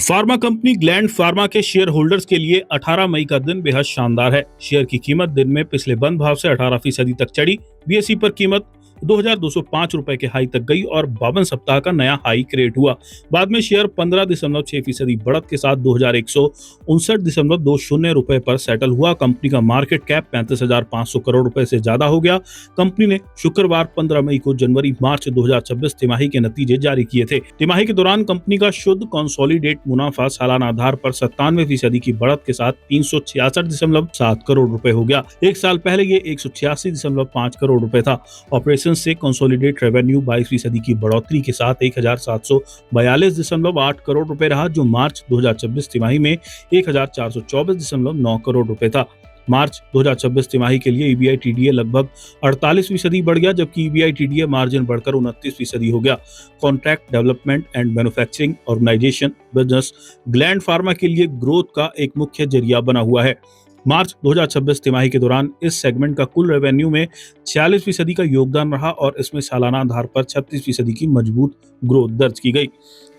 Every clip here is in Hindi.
फार्मा कंपनी ग्लैंड फार्मा के शेयर होल्डर्स के लिए 18 मई का दिन बेहद शानदार है। शेयर की कीमत दिन में पिछले बंद भाव से 18% तक चढ़ी। बीएसई पर कीमत 2205 रुपए के हाई तक गई और 52 सप्ताह का नया हाई क्रिएट हुआ। बाद में शेयर 15.6% बढ़त के साथ 2159.20 रुपए पर सेटल हुआ। कंपनी का मार्केट कैप 35,500 करोड़ रुपए से ज्यादा हो गया। कंपनी ने शुक्रवार 15 मई को जनवरी मार्च 2026 तिमाही के नतीजे जारी किए थे। तिमाही के दौरान कंपनी का शुद्ध कंसोलिडेट मुनाफा सालाना आधार पर 97% की बढ़त के साथ 366.7 करोड़ रुपए हो गया। एक साल पहले ये 186.5 करोड़ रुपए था। ऑपरेशन से कंसोलिडेट रेवेन्यू 22% की बढ़ोतरी के साथ 1742.8 करोड़ रुपए रहा, जो मार्च 2026 तिमाही में 1424.9 करोड़ रुपए था। मार्च 2026 तिमाही के लिए ईबीआई टीडीए लगभग 48% बढ़ गया, जबकि ईबीआई टीडीए मार्जिन बढ़कर 29% हो गया। Contract development and manufacturing organisation business Gland Pharma के लिए ग्रोथ का एक मुख्य जरिया बना हुआ है। मार्च 2026 तिमाही के दौरान इस सेगमेंट का कुल रेवेन्यू में 46% का योगदान रहा और इसमें सालाना आधार पर 36% की मजबूत ग्रोथ दर्ज की गई।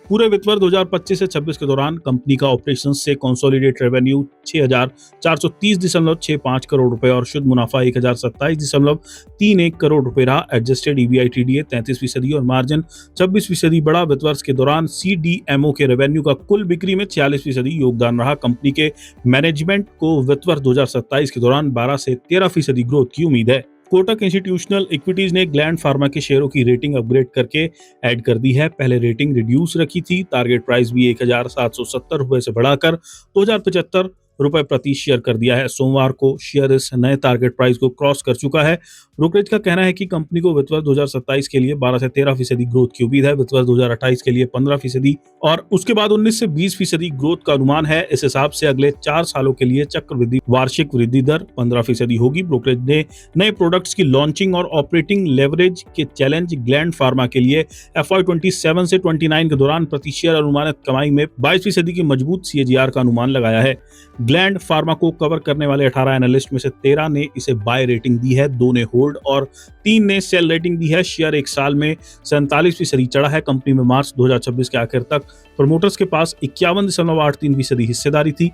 पूरे वित्त वर्ष 2025 से 26 के दौरान कंपनी का ऑपरेशन से कंसोलिडेट रेवेन्यू 6,430.65 करोड़ रुपए और शुद्ध मुनाफा 1,027.31 करोड़ रुपए रहा। एडजस्टेड ईबीआई टीडीए 33% और मार्जिन 26% बढ़ा। वित्त वर्ष के दौरान सीडीएमओ के रेवेन्यू का कुल बिक्री में 46% योगदान रहा। कंपनी के मैनेजमेंट को वित्त वर्ष 2027 के दौरान 12 से 13% ग्रोथ की उम्मीद है। कोटक इंस्टीट्यूशनल इक्विटीज ने ग्लैंड फार्मा के शेयरों की रेटिंग अपग्रेड करके ऐड कर दी है। पहले रेटिंग रिड्यूस रखी थी। टारगेट प्राइस भी 1,770 रुपए से बढ़ाकर 2,075 रुपए प्रति शेयर कर दिया है। सोमवार को शेयर इस नए टारगेट प्राइस को क्रॉस कर चुका है। ब्रोकरेज का कहना है कि कंपनी को वित्त वर्ष 2027 के लिए 12 से 13% ग्रोथ की उम्मीद है। वित्त वर्ष 2028 के लिए 15% और उसके बाद 19 से 20% ग्रोथ का अनुमान है। इस हिसाब से अगले 4 सालों के लिए चक्रवृद्धि वार्षिक वृद्धि दर 15% होगी। ब्रोकरेज ने नए प्रोडक्ट्स की लॉन्चिंग और ऑपरेटिंग लेवरेज के चैलेंज ग्लैंड फार्मा के लिए FY27 से 29 के दौरान प्रति शेयर अनुमानित कमाई में 22% की मजबूत CAGR का अनुमान लगाया है। ग्लैंड फार्मा को कवर करने वाले 18 एनालिस्ट में से 13 ने इसे बाय रेटिंग दी है, 2 ने होल्ड और 3 ने सेल रेटिंग दी है। शेयर एक साल में 47% चढ़ा है। कंपनी में मार्च 2026 के आखिर तक प्रमोटर्स के पास 51.83% हिस्सेदारी थी।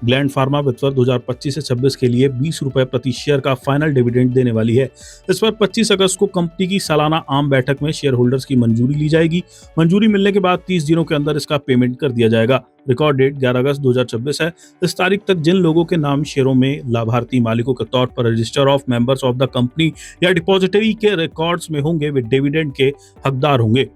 ग्लैंड फार्मा वित्त वर्ष 2025 से 26 के लिए 20 रुपए प्रति शेयर का फाइनल डिविडेंड देने वाली है। इस पर 25 अगस्त को कंपनी की सालाना आम बैठक में शेयर होल्डर्स की मंजूरी ली जाएगी। मंजूरी मिलने के बाद 30 दिनों के अंदर इसका पेमेंट कर दिया जाएगा। रिकॉर्ड डेट 11 अगस्त 2026 है। इस तारीख तक जिन लोगों के नाम शेयरों में लाभार्थी मालिकों के तौर पर register of members of the company या डिपॉजिटरी के रिकॉर्ड्स में होंगे, वे डिविडेंड के हकदार होंगे।